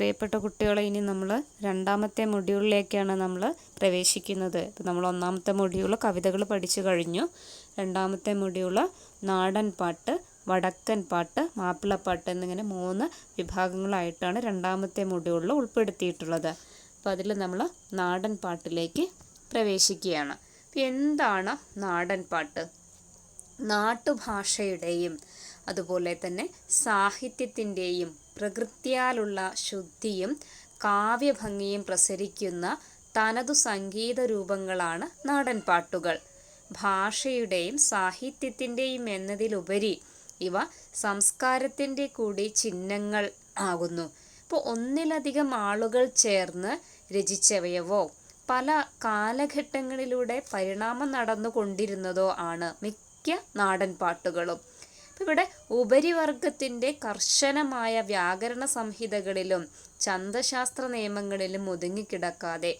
പ്രിയപ്പെട്ട കുട്ടികളെ, ഇനി നമ്മൾ രണ്ടാമത്തെ മൊഡ്യൂളിലേക്കാണ് നമ്മൾ പ്രവേശിക്കുന്നത്. ഇപ്പോൾ നമ്മൾ ഒന്നാമത്തെ മൊഡ്യൂൾ കവിതകൾ പഠിച്ചു കഴിഞ്ഞു. രണ്ടാമത്തെ മൊഡ്യൂൾ നാടൻ പാട്ട്, വടക്കൻ പാട്ട്, മാപ്പിളപ്പാട്ട് എന്നിങ്ങനെ 3 വിഭാഗങ്ങളായിട്ടാണ് രണ്ടാമത്തെ മൊഡ്യൂളിൽ ഉൾപ്പെടുത്തിയിട്ടുള്ളത്. അപ്പോൾ അതിൽ നമ്മൾ നാടൻ പാട്ടിലേക്ക് പ്രവേശിക്കുകയാണ്. അപ്പോൾ എന്താണ് നാടൻ പാട്ട്? നാട്ടുഭാഷയുടെയും അതുപോലെ തന്നെ സാഹിത്യത്തിൻ്റെയും പ്രകൃത്യാലുള്ള ശുദ്ധിയും കാവ്യഭംഗിയും പ്രസരിക്കുന്ന തനതു സംഗീത രൂപങ്ങളാണ് നാടൻ പാട്ടുകൾ. ഭാഷയുടെയും സാഹിത്യത്തിൻ്റെയും എന്നതിലുപരി ഇവ സംസ്കാരത്തിൻ്റെ കൂടി ചിഹ്നങ്ങൾ ആകുന്നു. ഇപ്പോൾ ഒന്നിലധികം ആളുകൾ ചേർന്ന് രചിച്ചവയോ പല കാലഘട്ടങ്ങളിലൂടെ പരിണാമം നടന്നുകൊണ്ടിരുന്നതോ ആണ് മിക്ക നാടൻ പാട്ടുകളും. ഇവിടെ ഉപരിവർഗത്തിൻ്റെ കർശനമായ വ്യാകരണ സംഹിതകളിലും ഛന്ദശാസ്ത്ര നിയമങ്ങളിലും ഒതുങ്ങിക്കിടക്കാതെ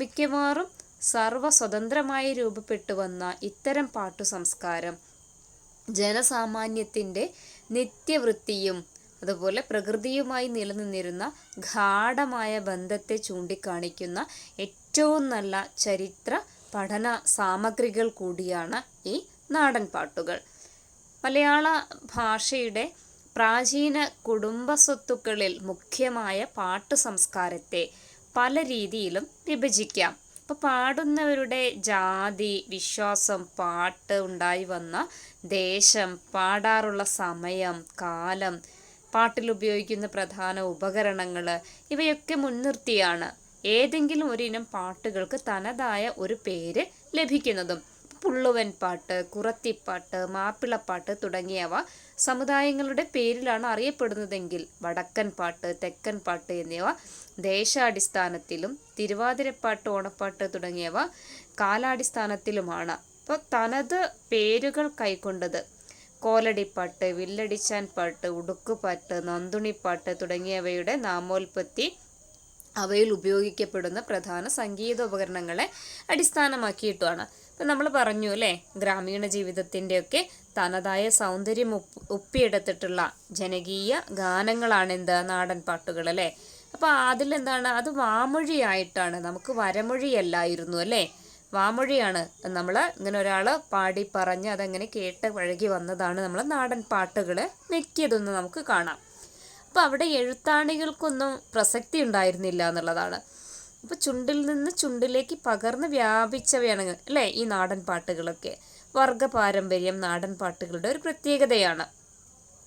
മിക്കവാറും സർവസ്വതന്ത്രമായി രൂപപ്പെട്ടു വന്ന ഇത്തരം പാട്ടു സംസ്കാരം ജനസാമാന്യത്തിൻ്റെ നിത്യവൃത്തിയും അതുപോലെ പ്രകൃതിയുമായി നിലനിന്നിരുന്ന ഗാഢമായ ബന്ധത്തെ ചൂണ്ടിക്കാണിക്കുന്ന ഏറ്റവും നല്ല ചരിത്ര പഠന സാമഗ്രികൾ കൂടിയാണ് ഈ നാടൻ പാട്ടുകൾ. മലയാള ഭാഷയുടെ പ്രാചീന കുടുംബ സ്വത്തുക്കളിൽ മുഖ്യമായ പാട്ട് സംസ്കാരത്തെ പല രീതിയിലും വിഭജിക്കാം. ഇപ്പോൾ പാടുന്നവരുടെ ജാതി, വിശ്വാസം, പാട്ട് ഉണ്ടായി വന്ന ദേശം, പാടാറുള്ള സമയം, കാലം, പാട്ടിലുപയോഗിക്കുന്ന പ്രധാന ഉപകരണങ്ങൾ ഇവയൊക്കെ മുൻനിർത്തിയാണ് ഏതെങ്കിലും ഒരിനം പാട്ടുകൾക്ക് തനതായ ഒരു പേര് ലഭിക്കുന്നതും. പുള്ളുവൻ പാട്ട്, കുറത്തിപ്പാട്ട്, മാപ്പിളപ്പാട്ട് തുടങ്ങിയവ സമുദായങ്ങളുടെ പേരിലാണ് അറിയപ്പെടുന്നതെങ്കിൽ വടക്കൻ പാട്ട്, തെക്കൻ പാട്ട് എന്നിവ ദേശാടിസ്ഥാനത്തിലും തിരുവാതിരപ്പാട്ട്, ഓണപ്പാട്ട് തുടങ്ങിയവ കാലാടിസ്ഥാനത്തിലുമാണ്. അപ്പോൾ തനത് പേരുകൾ കൈക്കൊണ്ടത് കോലടിപ്പാട്ട്, വില്ലടിച്ചാൻ പാട്ട്, ഉടുക്കുപാട്ട്, നന്തുണിപ്പാട്ട് തുടങ്ങിയവയുടെ നാമോൽപ്പത്തി അവയിൽ ഉപയോഗിക്കപ്പെടുന്ന പ്രധാന സംഗീത ഉപകരണങ്ങളെ അടിസ്ഥാനമാക്കിയിട്ടുമാണ്. ഇപ്പം നമ്മൾ പറഞ്ഞു അല്ലേ, ഗ്രാമീണ ജീവിതത്തിൻ്റെയൊക്കെ തനതായ സൗന്ദര്യം ഒപ്പിയെടുത്തിട്ടുള്ള ജനകീയ ഗാനങ്ങളാണ് എന്ത് നാടൻ പാട്ടുകൾ അല്ലേ. അപ്പോൾ അതിലെന്താണ്, അത് വാമൊഴിയായിട്ടാണ്, നമുക്ക് വരമൊഴിയല്ലായിരുന്നു അല്ലേ, വാമൊഴിയാണ്. നമ്മൾ ഇങ്ങനെ ഒരാൾ പാടി പറഞ്ഞ് അതങ്ങനെ കേട്ട് പഴകി വന്നതാണ് നമ്മൾ നാടൻ പാട്ടുകൾ മിക്കതെന്ന് നമുക്ക് കാണാം. അപ്പോൾ അവിടെ എഴുത്താണികൾക്കൊന്നും പ്രസക്തി ഉണ്ടായിരുന്നില്ല എന്നുള്ളതാണ്. അപ്പോൾ ചുണ്ടിൽ നിന്ന് ചുണ്ടിലേക്ക് പകർന്ന് വ്യാപിച്ചവയാണ് അല്ലേ ഈ നാടൻ പാട്ടുകളൊക്കെ. വർഗ പാരമ്പര്യം നാടൻ പാട്ടുകളുടെ ഒരു പ്രത്യേകതയാണ്.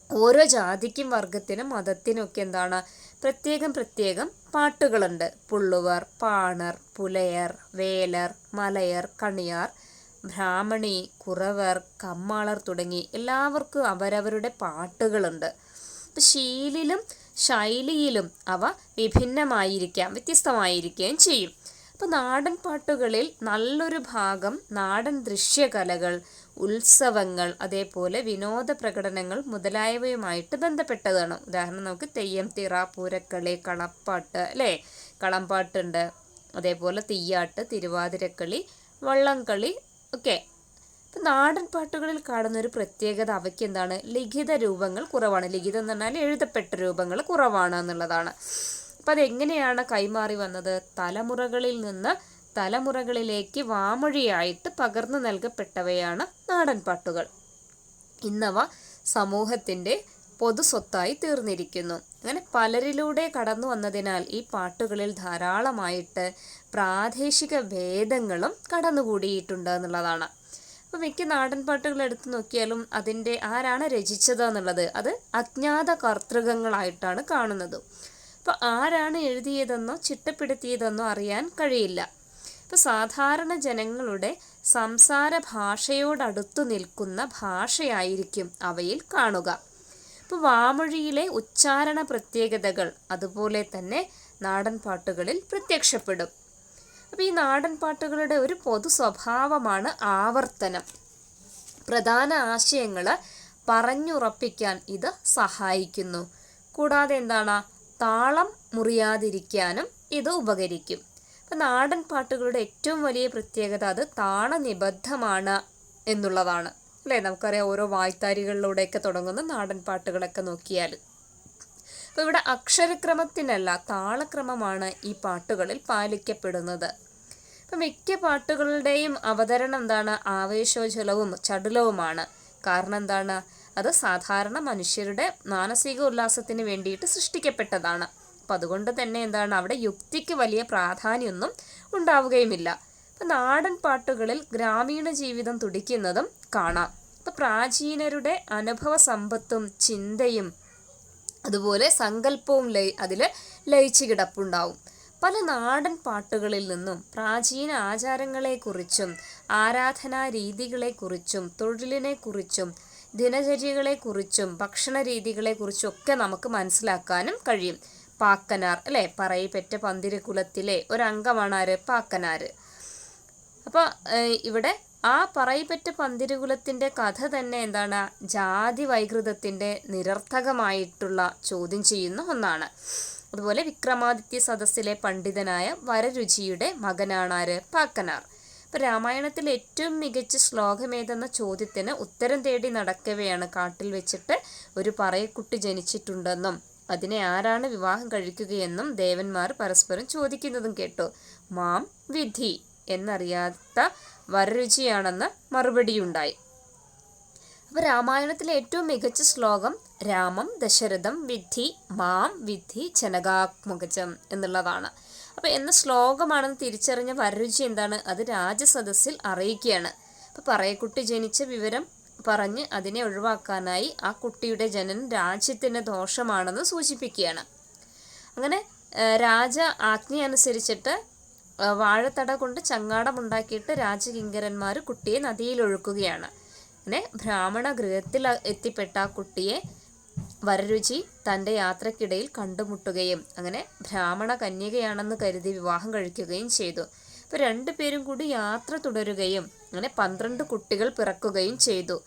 ഓരോ ജാതിക്കും വർഗത്തിനും മതത്തിനും ഒക്കെ എന്താണ് പ്രത്യേകം പാട്ടുകളുണ്ട്. പുള്ളുവർ, പാണർ, പുലയർ, വേലർ, മലയർ, കണിയാർ, ബ്രാഹ്മണി, കുറവർ, കമ്മാളർ തുടങ്ങി എല്ലാവർക്കും അവരവരുടെ പാട്ടുകളുണ്ട്. ശീലിലും ശൈലിയിലും അവ വിഭിന്നമായിരിക്കാം, വ്യത്യസ്തമായിരിക്കുകയും ചെയ്യും. അപ്പോൾ നാടൻ പാട്ടുകളിൽ നല്ലൊരു ഭാഗം നാടൻ ദൃശ്യകലകൾ, ഉത്സവങ്ങൾ, അതേപോലെ വിനോദ പ്രകടനങ്ങൾ മുതലായവയുമായിട്ട് ബന്ധപ്പെട്ടതാണ്. ഉദാഹരണം നമുക്ക് തെയ്യം, തിറ, പൂരക്കളി, കളപ്പാട്ട് അല്ലേ, കളംപാട്ടുണ്ട്, അതേപോലെ തീയാട്ട്, തിരുവാതിരക്കളി, വള്ളംകളി ഒക്കെ. നാടൻ പാട്ടുകളിൽ കാണുന്നൊരു പ്രത്യേകത അവയ്ക്ക് എന്താണ്, ലിഖിത രൂപങ്ങൾ കുറവാണ്. ലിഖിതം എന്ന് പറഞ്ഞാൽ എഴുതപ്പെട്ട രൂപങ്ങൾ കുറവാണ് എന്നുള്ളതാണ്. അപ്പം അതെങ്ങനെയാണ് കൈമാറി വന്നത്? തലമുറകളിൽ നിന്ന് തലമുറകളിലേക്ക് വാമൊഴിയായിട്ട് പകർന്നു നൽകപ്പെട്ടവയാണ് നാടൻ പാട്ടുകൾ. ഇന്നവ സമൂഹത്തിൻ്റെ പൊതു സ്വത്തായി തീർന്നിരിക്കുന്നു. അങ്ങനെ പലരിലൂടെ കടന്നു വന്നതിനാൽ ഈ പാട്ടുകളിൽ ധാരാളമായിട്ട് പ്രാദേശിക ഭേദങ്ങളും കടന്നുകൂടിയിട്ടുണ്ട് എന്നുള്ളതാണ്. അപ്പോൾ മിക്ക നാടൻ പാട്ടുകൾ എടുത്തു നോക്കിയാലും അതിൻ്റെ ആരാണ് രചിച്ചത് എന്നുള്ളത് അത് അജ്ഞാത കർതൃകങ്ങളായിട്ടാണ് കാണുന്നത്. അപ്പോൾ ആരാണ് എഴുതിയതെന്നോ ചിട്ടപ്പെടുത്തിയതെന്നോ അറിയാൻ കഴിയില്ല. ഇപ്പോൾ സാധാരണ ജനങ്ങളുടെ സംസാര ഭാഷയോടടുത്തു നിൽക്കുന്ന ഭാഷയായിരിക്കും അവയിൽ കാണുക. ഇപ്പോൾ വാമൊഴിയിലെ ഉച്ചാരണ പ്രത്യേകതകൾ അതുപോലെ തന്നെ നാടൻ പാട്ടുകളിൽ പ്രത്യക്ഷപ്പെടും. അപ്പോൾ ഈ നാടൻ പാട്ടുകളുടെ ഒരു പൊതു സ്വഭാവമാണ് ആവർത്തനം. പ്രധാന ആശയങ്ങൾ പറഞ്ഞുറപ്പിക്കാൻ ഇത് സഹായിക്കുന്നു. കൂടാതെ എന്താണ്, താളം മുറിയാതിരിക്കാനും ഇത് ഉപകരിക്കും. അപ്പം നാടൻ പാട്ടുകളുടെ ഏറ്റവും വലിയ പ്രത്യേകത അത് താളനിബദ്ധമാണ് എന്നുള്ളതാണ് അല്ലേ. നമുക്കറിയാം ഓരോ വായ്ത്താരികളിലൂടെയൊക്കെ തുടങ്ങുന്ന നാടൻ പാട്ടുകളൊക്കെ നോക്കിയാൽ അപ്പോൾ ഇവിടെ അക്ഷരക്രമത്തിനല്ല താളക്രമമാണ് ഈ പാട്ടുകളിൽ പാലിക്കപ്പെടുന്നത്. ഇപ്പം മിക്ക പാട്ടുകളുടെയും അവതരണം എന്താണ്? ആവേശോജ്വലവും ചടുലവുമാണ്. കാരണം എന്താണ്? അത് സാധാരണ മനുഷ്യരുടെ മാനസിക ഉല്ലാസത്തിന് വേണ്ടിയിട്ട് സൃഷ്ടിക്കപ്പെട്ടതാണ്. അപ്പം അതുകൊണ്ട് തന്നെ എന്താണ്, അവിടെ യുക്തിക്ക് വലിയ പ്രാധാന്യമൊന്നും ഉണ്ടാവുകയുമില്ല. അപ്പം നാടൻ പാട്ടുകളിൽ ഗ്രാമീണ ജീവിതം തുടിക്കുന്നതും കാണാം. അപ്പം പ്രാചീനരുടെ അനുഭവ സമ്പത്തും ചിന്തയും അതുപോലെ സങ്കല്പവും അതിൽ ലയിച്ചു കിടപ്പുണ്ടാവും. പല നാടൻ പാട്ടുകളിൽ നിന്നും പ്രാചീന ആചാരങ്ങളെക്കുറിച്ചും ആരാധനാ രീതികളെക്കുറിച്ചും തൊഴിലിനെക്കുറിച്ചും ദിനചര്യകളെക്കുറിച്ചും ഭക്ഷണ രീതികളെക്കുറിച്ചും ഒക്കെ നമുക്ക് മനസ്സിലാക്കാനും കഴിയും. പാക്കനാർ അല്ലേ, പറയിപ്പെറ്റ പന്തിരുകുലത്തിലെ ഒരംഗമാണ് ആര്? പാക്കനാർ. അപ്പോൾ ഇവിടെ ആ പറയിപ്പറ്റ പന്തിരുകുലത്തിൻ്റെ കഥ തന്നെ എന്താണ്? ജാതി വൈകൃതത്തിൻ്റെ നിരർത്ഥകമായിട്ടുള്ള ചോദ്യം ചെയ്യുന്ന ഒന്നാണ്. അതുപോലെ വിക്രമാദിത്യ സദസ്സിലെ പണ്ഡിതനായ വരരുചിയുടെ മകനാണ് ആര്? പാക്കനാർ. അപ്പം രാമായണത്തിൽ ഏറ്റവും മികച്ച ശ്ലോകമേതെന്ന ചോദ്യത്തിന് ഉത്തരം തേടി നടക്കവെയാണ് കാട്ടിൽ വെച്ചിട്ട് ഒരു പറയക്കുട്ടി ജനിച്ചിട്ടുണ്ടെന്നും അതിനെ ആരാണ് വിവാഹം കഴിക്കുകയെന്നും ദേവന്മാർ പരസ്പരം ചോദിക്കുന്നതും കേട്ടു. മാം വിധി എന്നറിയാത്ത വരരുചിയാണെന്ന് മറുപടിയുണ്ടായി. അപ്പോൾ രാമായണത്തിലെ ഏറ്റവും മികച്ച ശ്ലോകം രാമം ദശരഥം വിദ്ധി മാം വിദ്ധി ജനകാത്മകജം എന്നുള്ളതാണ്. അപ്പോൾ എന്ന ശ്ലോകമാണെന്ന് തിരിച്ചറിഞ്ഞ വരരുചി എന്താണ്? അത് രാജസദസ്സിൽ അറിയിക്കുകയാണ്. അപ്പോൾ പറയക്കുട്ടി ജനിച്ച വിവരം പറഞ്ഞ് അതിനെ ഒഴിവാക്കാനായി ആ കുട്ടിയുടെ ജനനം രാജ്യത്തിന് ദോഷമാണെന്ന് സൂചിപ്പിക്കുകയാണ്. അങ്ങനെ രാജ ആജ്ഞയനുസരിച്ചിട്ട് വാഴത്തട കൊണ്ട് ചങ്ങാടമുണ്ടാക്കിയിട്ട് രാജകിങ്കരന്മാർ കുട്ടിയെ നദിയിൽ ഒഴുക്കുകയാണ്. അങ്ങനെ ബ്രാഹ്മണ ഗൃഹത്തിൽ എത്തിപ്പെട്ട ആ കുട്ടിയെ വരരുചി തൻ്റെ യാത്രക്കിടയിൽ കണ്ടുമുട്ടുകയും അങ്ങനെ ബ്രാഹ്മണ കന്യകയാണെന്ന് കരുതി വിവാഹം കഴിക്കുകയും ചെയ്തു. അപ്പോൾ രണ്ടുപേരും കൂടി യാത്ര തുടരുകയും അങ്ങനെ 12 കുട്ടികൾ പിറക്കുകയും ചെയ്തു.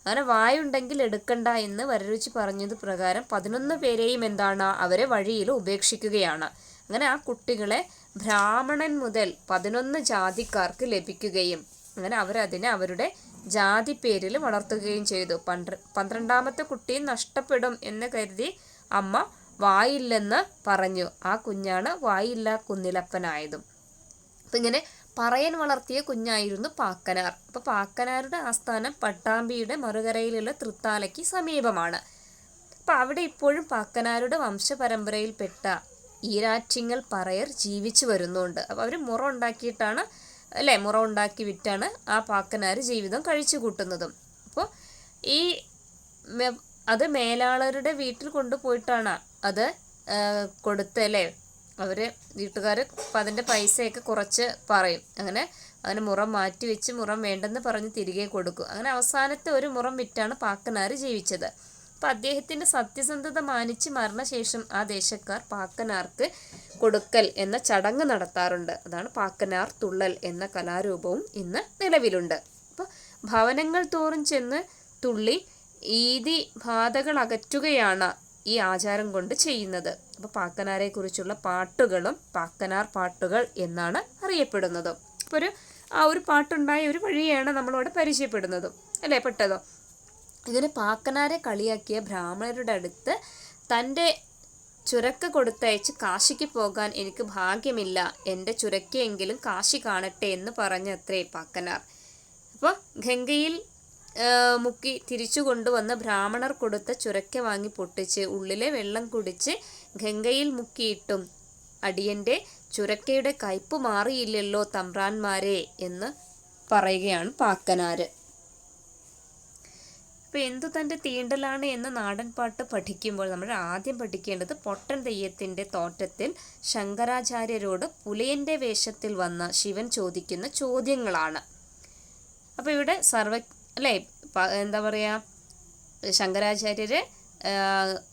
അങ്ങനെ വായുണ്ടെങ്കിൽ എടുക്കണ്ട എന്ന് വരരുചി പറഞ്ഞത് പ്രകാരം 11 പേരെയും എന്താണ്? അവരെ വഴിയിൽ ഉപേക്ഷിക്കുകയാണ്. അങ്ങനെ ആ കുട്ടികളെ ബ്രാഹ്മണൻ മുതൽ 11 ജാതിക്കാർക്ക് ലഭിക്കുകയും അങ്ങനെ അവരതിനെ അവരുടെ ജാതി പേരിൽ വളർത്തുകയും ചെയ്തു. 12ാമത്തെ കുട്ടിയെ നഷ്ടപ്പെടും എന്ന് കരുതി അമ്മ വായില്ലെന്ന് പറഞ്ഞു. ആ കുഞ്ഞാണ് വായില്ല കുന്നിലപ്പനായതും. അപ്പം ഇങ്ങനെ പറയൻ വളർത്തിയ കുഞ്ഞായിരുന്നു പാക്കനാർ. അപ്പോൾ പാക്കനാരുടെ ആസ്ഥാനം പട്ടാമ്പിയുടെ മറുകരയിലുള്ള തൃത്താലയ്ക്ക് സമീപമാണ്. അപ്പം അവിടെ ഇപ്പോഴും പാക്കനാരുടെ വംശപരമ്പരയിൽപ്പെട്ട ഈരാറ്റിങ്ങൽ പറയർ ജീവിച്ചു വരുന്നുണ്ട്. അപ്പോൾ അവർ മുറ ഉണ്ടാക്കിയിട്ടാണ് അല്ലേ, മുറ ഉണ്ടാക്കി വിറ്റാണ് ആ പാക്കനാർ ജീവിതം കഴിച്ചു കൂട്ടുന്നതും. അപ്പോൾ ഈ അത് മേലാളരുടെ വീട്ടിൽ കൊണ്ടുപോയിട്ടാണ് അത് കൊടുത്ത് അല്ലേ, അവർ വീട്ടുകാർ അതിൻ്റെ പൈസയൊക്കെ കുറച്ച് പറയും. അങ്ങനെ അതിന് മുറം മാറ്റി വെച്ച് മുറം വേണ്ടെന്ന് പറഞ്ഞ് തിരികെ കൊടുക്കും. അങ്ങനെ അവസാനത്തെ ഒരു മുറം വിറ്റാണ് പാക്കനാർ ജീവിച്ചത്. അപ്പം അദ്ദേഹത്തിൻ്റെ സത്യസന്ധത മാനിച്ച് മരണശേഷം ആ ദേശക്കാർ പാക്കനാർക്ക് കൊടുക്കൽ എന്ന ചടങ്ങ് നടത്താറുണ്ട്. അതാണ് പാക്കനാർ തുള്ളൽ എന്ന കലാരൂപവും ഇന്ന് നിലവിലുണ്ട്. അപ്പോൾ ഭവനങ്ങൾ തോറും ചെന്ന് തുള്ളി ഈതി ബാധകൾ അകറ്റുകയാണ് ഈ ആചാരം കൊണ്ട് ചെയ്യുന്നത്. അപ്പോൾ പാക്കനാരെ കുറിച്ചുള്ള പാട്ടുകളും പാക്കനാർ പാട്ടുകൾ എന്നാണ് അറിയപ്പെടുന്നതും. അപ്പോൾ ആ ഒരു പാട്ടുണ്ടായ ഒരു വഴിയാണ് നമ്മളോട് പരിചയപ്പെടുന്നതും അല്ലേ, പെട്ടതോ. ഇതിന് പാക്കനാരെ കളിയാക്കിയ ബ്രാഹ്മണരുടെ അടുത്ത് തൻ്റെ ചുരക്ക കൊടുത്തയച്ച് കാശിക്ക് പോകാൻ എനിക്ക് ഭാഗ്യമില്ല, എൻ്റെ ചുരക്കയെങ്കിലും കാശി കാണട്ടെ എന്ന് പറഞ്ഞത്രേ പാക്കനാർ. അപ്പോൾ ഗംഗയിൽ മുക്കി തിരിച്ചു കൊണ്ടുവന്ന് ബ്രാഹ്മണർ കൊടുത്ത ചുരക്ക വാങ്ങി പൊട്ടിച്ച് ഉള്ളിലെ വെള്ളം കുടിച്ച് ഗംഗയിൽ മുക്കിയിട്ടും അടിയൻ്റെ ചുരക്കയുടെ കയ്പ് മാറിയില്ലല്ലോ തമ്പ്രാന്മാരെ എന്ന് പറയുകയാണ് പാക്കനാർ. അപ്പോൾ എന്തു തൻ്റെ തീണ്ടലാണ് എന്ന നാടൻ പാട്ട് പഠിക്കുമ്പോൾ നമ്മൾ ആദ്യം പഠിക്കേണ്ടത് പൊട്ടൻ തെയ്യത്തിൻ്റെ തോറ്റത്തിൽ ശങ്കരാചാര്യരോട് പുലയൻ്റെ വേഷത്തിൽ വന്ന ശിവൻ ചോദിക്കുന്ന ചോദ്യങ്ങളാണ്. അപ്പോൾ ഇവിടെ എന്താ പറയുക, ശങ്കരാചാര്യർ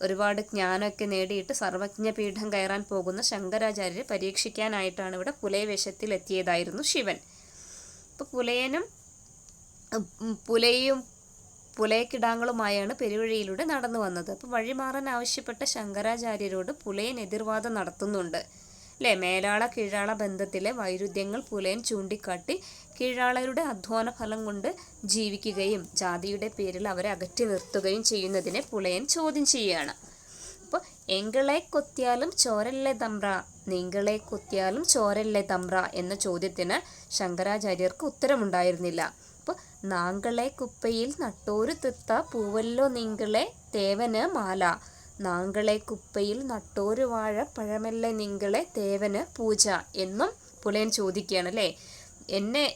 ഒരുപാട് ജ്ഞാനമൊക്കെ നേടിയിട്ട് സർവജ്ഞ പീഠം കയറാൻ പോകുന്ന ശങ്കരാചാര്യരെ പരീക്ഷിക്കാനായിട്ടാണ് ഇവിടെ പുലയവേഷത്തിൽ എത്തിയതായിരുന്നു ശിവൻ. അപ്പോൾ പുലയും പുലയക്കിടാങ്ങളുമായാണ് പെരുവഴിയിലൂടെ നടന്നു വന്നത്. അപ്പോൾ വഴിമാറാൻ ആവശ്യപ്പെട്ട ശങ്കരാചാര്യരോട് പുലയൻ എതിർവാദം നടത്തുന്നുണ്ട് അല്ലേ. മേലാള കീഴാള ബന്ധത്തിലെ വൈരുദ്ധ്യങ്ങൾ പുലയൻ ചൂണ്ടിക്കാട്ടി കീഴാളരുടെ അധ്വാന ഫലം കൊണ്ട് ജീവിക്കുകയും ജാതിയുടെ പേരിൽ അവരെ അകറ്റി നിർത്തുകയും ചെയ്യുന്നതിനെ പുലയൻ ചോദ്യം ചെയ്യുകയാണ്. അപ്പോൾ അപ്പോൾ എങ്കളെ കൊത്തിയാലും ചോരല്ലേ തമ്പ്ര, നിങ്ങളെ കൊത്തിയാലും ചോരല്ലേ തമ്പ്ര എന്ന ചോദ്യത്തിന് ശങ്കരാചാര്യർക്ക് ഉത്തരമുണ്ടായിരുന്നില്ല. അപ്പോൾ നാങ്കളെ കുപ്പയിൽ നട്ടോരു തിത്ത പൂവല്ലോ നിങ്ങളെ തേവന് മാല, നാങ്കളെ കുപ്പയിൽ നട്ടോരു വാഴ പഴമല്ലേ നിങ്ങളെ തേവന് പൂജ എന്നും പുലയൻ ചോദിക്കുകയാണ് അല്ലേ.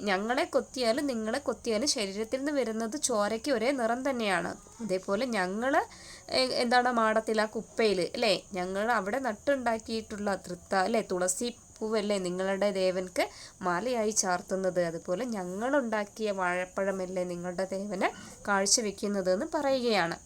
ഞങ്ങളെ കൊത്തിയാലും നിങ്ങളെ കൊത്തിയാലും ശരീരത്തിൽ നിന്ന് വരുന്നത് ചോരയ്ക്ക് ഒരേ നിറം തന്നെയാണ്. അതേപോലെ ഞങ്ങൾ മാടത്തിൽ ആ കുപ്പയിൽ അല്ലേ, ഞങ്ങൾ അവിടെ നട്ടുണ്ടാക്കിയിട്ടുള്ള തൃത്ത അല്ലേ, തുളസി പൂവല്ലേ നിങ്ങളുടെ ദേവൻക്ക് മാലയായി ചാർത്തുന്നത്, അതുപോലെ ഞങ്ങളുണ്ടാക്കിയ വാഴപ്പഴമല്ലേ നിങ്ങളുടെ ദേവന് കാഴ്ചവെക്കുന്നത് എന്ന് പറയുകയാണ്.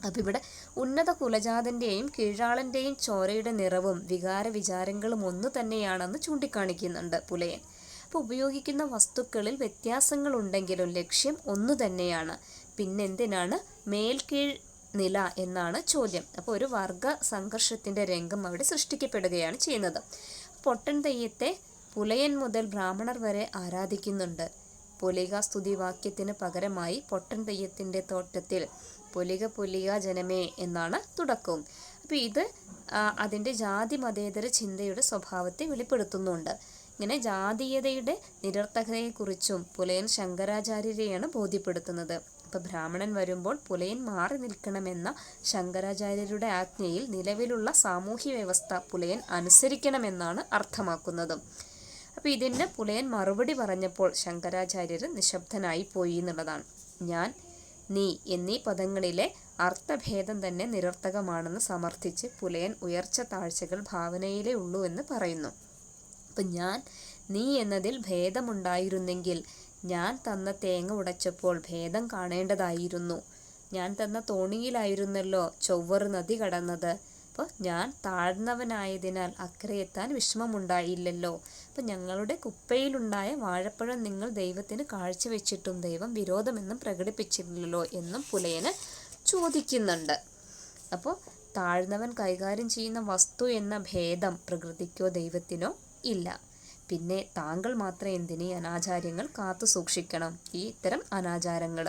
അപ്പം ഇവിടെ ഉന്നത കുലജാതൻ്റെയും കീഴാളൻ്റെയും ചോരയുടെ നിറവും വികാര വിചാരങ്ങളും ഒന്നു തന്നെയാണെന്ന് ചൂണ്ടിക്കാണിക്കുന്നുണ്ട് പുലയൻ. അപ്പോൾ ഉപയോഗിക്കുന്ന വസ്തുക്കളിൽ വ്യത്യാസങ്ങളുണ്ടെങ്കിലും ലക്ഷ്യം ഒന്നു തന്നെയാണ്. പിന്നെന്തിനാണ് മേൽക്കീഴ് നില എന്നാണ് ചോദ്യം. അപ്പോൾ ഒരു വർഗ സംഘർഷത്തിൻ്റെ രംഗം അവിടെ സൃഷ്ടിക്കപ്പെടുകയാണ് ചെയ്യുന്നത്. പൊട്ടൻ തെയ്യത്തെ പുലയൻ മുതൽ ബ്രാഹ്മണർ വരെ ആരാധിക്കുന്നുണ്ട്. പൊലിക സ്തുതിവാക്യത്തിന് പകരമായി പൊട്ടൻ തെയ്യത്തിൻ്റെ തോറ്റത്തിൽ പൊലിക പൊലിക ജനമേ എന്നാണ് തുടക്കവും. അപ്പോൾ ഇത് അതിൻ്റെ ജാതി മതേതര ചിന്തയുടെ സ്വഭാവത്തെ വെളിപ്പെടുത്തുന്നുണ്ട്. ഇങ്ങനെ ജാതീയതയുടെ നിരർത്ഥകതയെക്കുറിച്ചും പുലയൻ ശങ്കരാചാര്യരെയാണ് ബോധ്യപ്പെടുത്തുന്നത്. അപ്പോൾ ബ്രാഹ്മണൻ വരുമ്പോൾ പുലയൻ മാറി നിൽക്കണമെന്ന ശങ്കരാചാര്യരുടെ ആജ്ഞയിൽ നിലവിലുള്ള സാമൂഹ്യ വ്യവസ്ഥ പുലയൻ അനുസരിക്കണമെന്നാണ് അർത്ഥമാക്കുന്നത്. അപ്പോൾ ഇതിന് പുലയൻ മറുപടി പറഞ്ഞപ്പോൾ ശങ്കരാചാര്യർ നിശബ്ദനായി പോയി എന്നുള്ളതാണ്. ഞാൻ, നീ എന്നീ പദങ്ങളിലെ അർത്ഥഭേദം തന്നെ നിരർത്ഥകമാണെന്ന് സമർത്ഥിച്ച് പുലയൻ ഉയർച്ച താഴ്ചകൾ ഭാവനയിലേ ഉള്ളൂ എന്ന് പറയുന്നു. അപ്പം ഞാൻ, നീ എന്നതിൽ ഭേദമുണ്ടായിരുന്നെങ്കിൽ ഞാൻ തന്ന തേങ്ങ ഉടച്ചപ്പോൾ ഭേദം കാണേണ്ടതായിരുന്നു. ഞാൻ തന്ന തോണിയിലായിരുന്നല്ലോ ചൊവ്വറ് നദി കടന്നത്. അപ്പോൾ ഞാൻ താഴ്ന്നവനായതിനാൽ അക്കരെ എത്താൻ വിഷമമുണ്ടായില്ലല്ലോ. അപ്പം ഞങ്ങളുടെ കുപ്പയിലുണ്ടായ വാഴപ്പഴം നിങ്ങൾ ദൈവത്തിന് കാഴ്ചവെച്ചിട്ടും ദൈവം വിരോധമെന്നും പ്രകടിപ്പിച്ചില്ലല്ലോ എന്നും പുലയന് ചോദിക്കുന്നുണ്ട്. അപ്പോൾ താഴ്ന്നവൻ കൈകാര്യം ചെയ്യുന്ന വസ്തു എന്ന ഭേദം പ്രകൃതിക്കോ ദൈവത്തിനോ ഇല്ല. പിന്നെ താങ്കൾ മാത്രം എന്തിനീ അനാചാര്യങ്ങൾ കാത്തു സൂക്ഷിക്കണം, ഈ ഇത്തരം അനാചാരങ്ങൾ.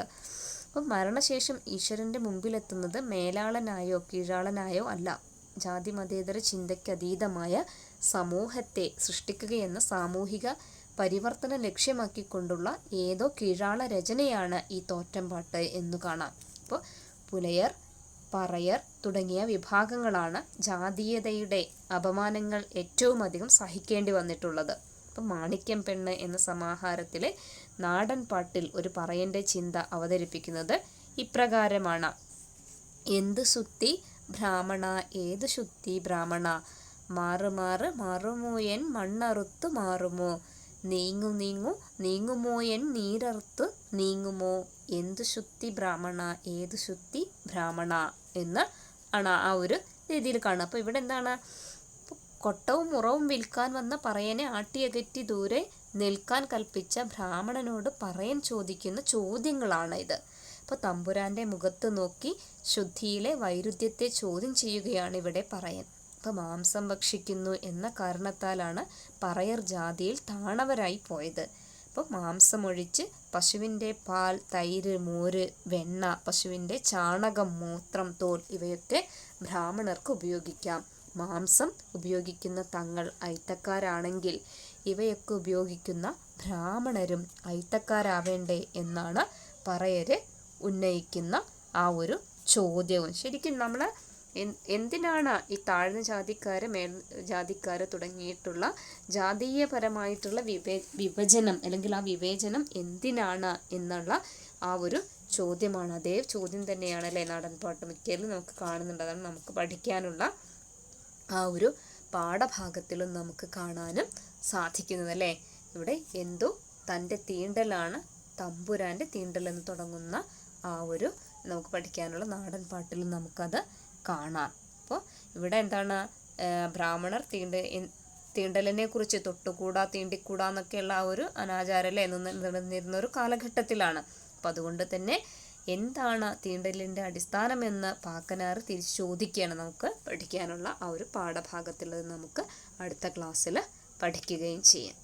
അപ്പം മരണശേഷം ഈശ്വരൻ്റെ മുമ്പിലെത്തുന്നത് മേലാളനായോ കീഴാളനായോ അല്ല, ജാതി മതേതര ചിന്തയ്ക്ക് അതീതമായ സമൂഹത്തെ സൃഷ്ടിക്കുകയെന്ന സാമൂഹിക പരിവർത്തനം ലക്ഷ്യമാക്കിക്കൊണ്ടുള്ള ഏതോ കീഴാള രചനയാണ് ഈ തോറ്റംപാട്ട് എന്നു കാണാം. അപ്പോൾ പുലയർ, പറയർ തുടങ്ങിയ വിഭാഗങ്ങളാണ് ജാതീയതയുടെ അപമാനങ്ങൾ ഏറ്റവും അധികം സഹിക്കേണ്ടി വന്നിട്ടുള്ളത്. അപ്പം മാണിക്യം പെണ്ണ് എന്ന സമാഹാരത്തിലെ നാടൻ പാട്ടിൽ ഒരു പറയൻ്റെ ചിന്ത അവതരിപ്പിക്കുന്നത് ഇപ്രകാരമാണ്. എന്ത് ശുദ്ധി ബ്രാഹ്മണ, ഏത് ശുദ്ധി ബ്രാഹ്മണ, മാറ് മാറ് മാറുമോയൻ മണ്ണറുത്തു മാറുമോ, നീങ്ങു നീങ്ങു നീങ്ങുമോയൻ നീരറുത്തു നീങ്ങുമോ, എന്തു ശുദ്ധി ബ്രാഹ്മണ, ഏതു ശുദ്ധി ബ്രാഹ്മണ എന്ന് ആണ് ആ ഒരു രീതിയിൽ കാണുക. അപ്പോൾ ഇവിടെ എന്താണ്, കൊട്ടവും മുറവും വിൽക്കാൻ വന്ന പറയനെ ആട്ടിയകറ്റി ദൂരെ നിൽക്കാൻ കൽപ്പിച്ച ബ്രാഹ്മണനോട് പറയൻ ചോദിക്കുന്ന ചോദ്യങ്ങളാണ് ഇത്. അപ്പോൾ തമ്പുരാൻ്റെ മുഖത്ത് നോക്കി ശുദ്ധിയിലെ വൈരുദ്ധ്യത്തെ ചോദ്യം ചെയ്യുകയാണ് ഇവിടെ പറയൻ. അപ്പോൾ മാംസം ഭക്ഷിക്കുന്നു എന്ന കാരണത്താലാണ് പറയർ ജാതിയിൽ താണവരായി പോയത്. അപ്പോൾ മാംസമൊഴിച്ച് പശുവിൻ്റെ പാൽ, തൈര്, മോര്, വെണ്ണ, പശുവിൻ്റെ ചാണകം, മൂത്രം, തോൽ ഇവയൊക്കെ ബ്രാഹ്മണർക്ക് ഉപയോഗിക്കാം. മാംസം ഉപയോഗിക്കുന്ന തങ്ങൾ അയിത്തക്കാരാണെങ്കിൽ ഇവയൊക്കെ ഉപയോഗിക്കുന്ന ബ്രാഹ്മണരും അയിത്തക്കാരാവേണ്ടേ എന്നാണ് പറയര് ഉന്നയിക്കുന്ന ആ ഒരു ചോദ്യവും. ശരിക്കും നമ്മൾ എന്തിനാണ് ഈ താഴ്ന്ന ജാതിക്കാര്, മേൽ ജാതിക്കാര് തുടങ്ങിയിട്ടുള്ള ജാതീയപരമായിട്ടുള്ള വിഭജനം അല്ലെങ്കിൽ ആ വിവേചനം എന്തിനാണ് എന്നുള്ള ആ ഒരു ചോദ്യമാണ്. അതേ ചോദ്യം തന്നെയാണ് അല്ലേ നാടൻപാട്ട് മിക്കതിലും നമുക്ക് കാണുന്നുണ്ട്. അതാണ് നമുക്ക് പഠിക്കാനുള്ള ആ ഒരു പാഠഭാഗത്തിലും നമുക്ക് കാണാനും സാധിക്കുന്നത് അല്ലേ. ഇവിടെ എന്തോ തൻ്റെ തീണ്ടലാണ് തമ്പുരാൻ്റെ തീണ്ടൽ എന്ന് തുടങ്ങുന്ന ആ ഒരു നമുക്ക് പഠിക്കാനുള്ള നാടൻ പാട്ടിലും നമുക്കത് കാണാം. അപ്പോൾ ഇവിടെ എന്താണ്, ബ്രാഹ്മണർ തീണ്ടലിനെ കുറിച്ച് തൊട്ടുകൂടാ തീണ്ടിക്കൂടാ എന്നൊക്കെയുള്ള ആ ഒരു അനാചാരമല്ലേ നിലനിന്നിരുന്ന ഒരു കാലഘട്ടത്തിലാണ്. അപ്പം അതുകൊണ്ട് തന്നെ എന്താണ് തീണ്ടലിൻ്റെ അടിസ്ഥാനമെന്ന് പാക്കനാർ തിരിച്ച് ചോദിക്കുകയാണ്. നമുക്ക് പഠിക്കാനുള്ള ആ ഒരു പാഠഭാഗത്തിൽ നമുക്ക് അടുത്ത ക്ലാസ്സിൽ പഠിക്കുകയും ചെയ്യാം.